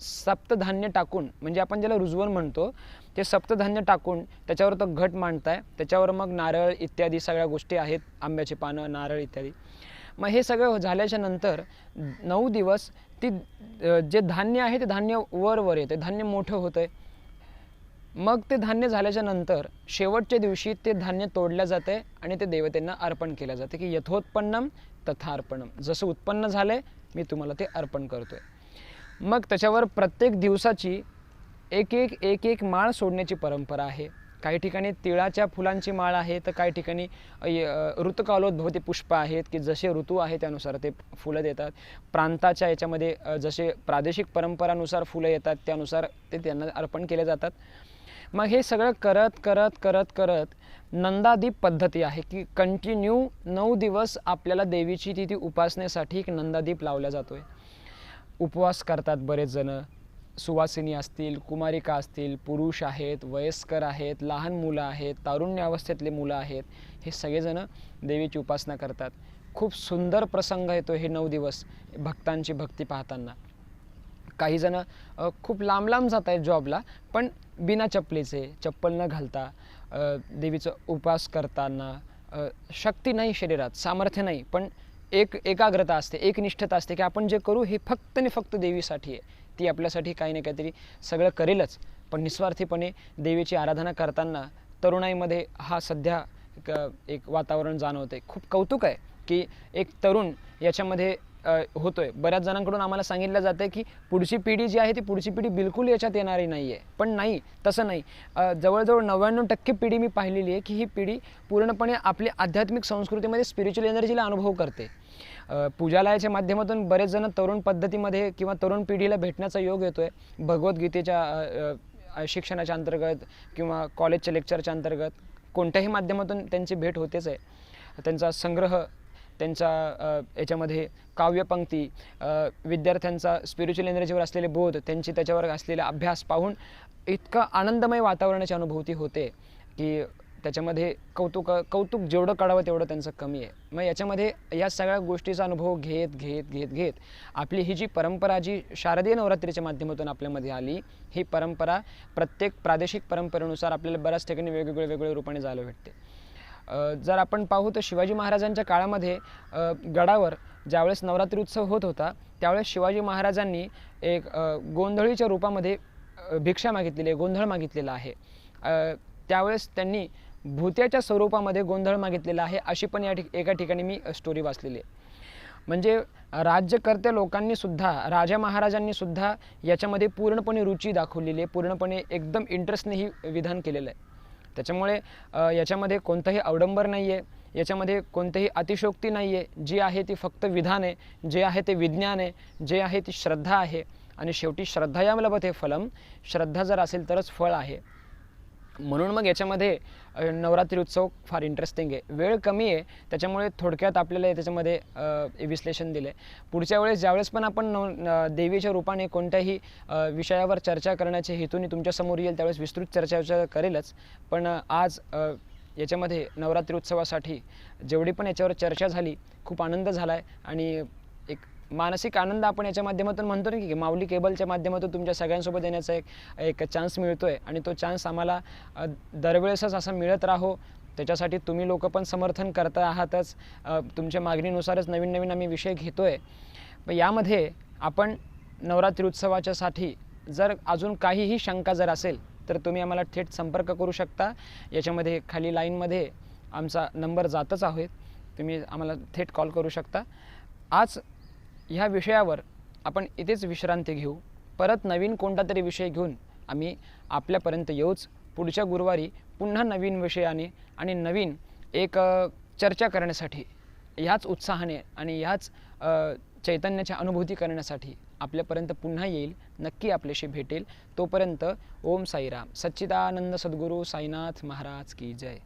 सप्तधान्य टाकून, म्हणजे आपण ज्याला रुजवण म्हणतो ते सप्तधान्य टाकून त्याच्यावर तो घट मांडताय. त्याच्यावर मग नारळ इत्यादी सगळ्या गोष्टी आहेत, आंब्याची पानं, नारळ इत्यादी. मग हे सगळं झाल्याच्या नंतर 9 दिवस ती जे धान्य आहे ते धान्य वर येते, धान्य मोठं होतं आहे. मग ते धान्य झाल्याच्या नंतर शेवटच्या दिवशी ते धान्य तोडलं जाते आणि ते देवतेंना अर्पण केलं जाते की यथोत्पन्नम तथार्पणम, जसं उत्पन्न झालंय मी तुम्हाला ते अर्पण करतोय. मग त्याच्यावर प्रत्येक दिवसाची एक माळ सोडण्याची परंपरा आहे. काही ठिकाणी तिळाच्या फुलांची माळ आहे, तर काही ठिकाणी ऋतुकालोद्भवती पुष्प आहेत की जसे ऋतू आहे त्यानुसार ते फुलं देतात. प्रांताच्या याच्यामध्ये जसे प्रादेशिक परंपरानुसार फुलं येतात त्यानुसार ते त्यांना अर्पण केले जातात. मग हे सगळं करत नंदादीप पद्धती आहे की कंटिन्यू 9 दिवस आपल्याला देवीची तिथी उपासनेसाठी एक नंदादीप लावला जातोय. उपवास करतात बरेच जण, सुवासिनी असतील, कुमारिका असतील, पुरुष आहेत, वयस्कर आहेत, लहान मुलं आहेत, तारुण्य अवस्थेतले मुलं आहेत, हे सगळेजण देवीची उपासना करतात. खूप सुंदर प्रसंग येतो हे 9 दिवस भक्तांची भक्ती पाहताना. काही जण खूप लांब जात आहेत जॉबला पण बिना चप्पलीचे, चप्पल न घालता देवीचा उपवास करताना शक्ती नाही शरीरात, सामर्थ्य नाही, पण एकाग्रता असते, एकनिष्ठता असते की आपण जे करू हे फक्त आणि फक्त देवीसाठी आहे. ती आपल्यासाठी काही ना काहीतरी सगळं करेलच, पण निस्वार्थीपणे देवीची आराधना करताना तरुणाईमध्ये हा सध्या एक वातावरण जाणवते. खूप कौतुक आहे की एक तरुण याच्यामध्ये होतोय. बऱ्याच जणांकडून आम्हाला सांगितलं जातं की पुढची पिढी जी आहे ती पुढची पिढी बिलकुल याच्यात येणारी नाही आहे, पण नाही, तसं नाही. जवळजवळ 99% पिढी मी पाहिलेली आहे की ही पिढी पूर्णपणे आपली आध्यात्मिक संस्कृतीमध्ये स्पिरिच्युअल एनर्जीला अनुभव करते. पूजालयाच्या माध्यमातून बरेच जण तरुण पद्धतीमध्ये किंवा तरुण पिढीला भेटण्याचा योग येतोय. भगवद्गीतेच्या शिक्षणाच्या अंतर्गत किंवा कॉलेजच्या लेक्चरच्या अंतर्गत कोणत्याही माध्यमातून त्यांची भेट होतेच आहे. त्यांचा संग्रह, त्यांचा याच्यामध्ये काव्यपंक्ती, विद्यार्थ्यांचा स्पिरिच्युअल एनर्जीवर असलेले बोध, त्यांची त्याच्यावर असलेला अभ्यास पाहून इतका आनंदमय वातावरणाची अनुभूती होते की त्याच्यामध्ये कौतुक जेवढं काढावं तेवढं त्यांचं कमी आहे. मग याच्यामध्ये या सगळ्या गोष्टीचा अनुभव घेत आपली ही जी परंपरा जी शारदीय नवरात्रीच्या माध्यमातून आपल्यामध्ये आली, ही परंपरा प्रत्येक प्रादेशिक परंपरेनुसार आपल्याला बऱ्याच ठिकाणी वेगवेगळ्या रूपाने जायला भेटते. जर आपण पाहू तर शिवाजी महाराजांच्या काळामध्ये गडावर ज्यावेळेस नवरात्री उत्सव होत होता त्यावेळेस शिवाजी महाराजांनी एक गोंधळीच्या रूपामध्ये भिक्षा मागितलेली आहे, गोंधळ मागितलेला आहे. त्यावेळेस त्यांनी भुत्याच्या स्वरूपामध्ये गोंधळ मागितलेला आहे, अशी पण एका ठिकाणी मी स्टोरी वाचलेली आहे. म्हणजे राज्यकर्ते लोकांनी सुद्धा, राजा महाराजांनी सुद्धा याच्यामध्ये पूर्णपणे रुची दाखवलेली आहे, पूर्णपणे एकदम इंटरेस्टने ही विधान केलेलं आहे. त्याच्यामुळे याच्यामध्ये कोणतंही अवडंबर नाही आहे, याच्यामध्ये कोणतीही अतिशयोक्ती नाही आहे. जी आहे ती फक्त विधान आहे, जे आहे ते विज्ञान आहे, जे आहे ती श्रद्धा आहे. आणि शेवटी श्रद्धायां लभते फलम, श्रद्धा जर असेल तरच फळ आहे. म्हणून मग याच्यामध्ये नवरात्री उत्सव फार इंटरेस्टिंग आहे. वेळ कमी आहे त्याच्यामुळे थोडक्यात आपल्याला त्याच्यामध्ये विश्लेषण दिलं आहे. पुढच्या वेळेस ज्यावेळेस पण आपण देवीच्या रूपाने कोणत्याही विषयावर चर्चा करण्याच्या हेतूने तुमच्यासमोर येईल त्यावेळेस विस्तृत चर्चा करेलच. पण आज याच्यामध्ये नवरात्री उत्सवासाठी जेवढी पण याच्यावर चर्चा झाली खूप आनंद झाला आहे. आणि एक मानसिक आनंद आपण याच्या माध्यमातून म्हणतो ना की माऊली केबलच्या माध्यमातून तुमच्या सगळ्यांसोबत येण्याचा एक चान्स मिळतो आहे. आणि तो चान्स आम्हाला दरवेळेसच असा मिळत राहो त्याच्यासाठी तुम्ही लोक पण समर्थन करता आहातच. तुमच्या मागणीनुसारच नवीन आम्ही विषय घेतो आहे. पण यामध्ये आपण नवरात्री उत्सवाच्यासाठी जर अजून काहीही शंका जर असेल तर तुम्ही आम्हाला थेट संपर्क करू शकता. याच्यामध्ये खाली लाईनमध्ये आमचा नंबर जातच आहे, तुम्ही आम्हाला थेट कॉल करू शकता. आज ह्या विषयावर आपण इथेच विश्रांती घेऊ. परत नवीन कोणता तरी विषय घेऊन आम्ही आपल्यापर्यंत येऊच. पुढच्या गुरुवारी पुन्हा नवीन विषयाने आणि नवीन एक चर्चा करण्यासाठी ह्याच उत्साहाने आणि ह्याच चैतन्याच्या अनुभूती करण्यासाठी आपल्यापर्यंत पुन्हा येईल. नक्की आपल्याशी भेटेल. तोपर्यंत ओम साईराम. सच्चिदानंद सद्गुरू साईनाथ महाराज की जय.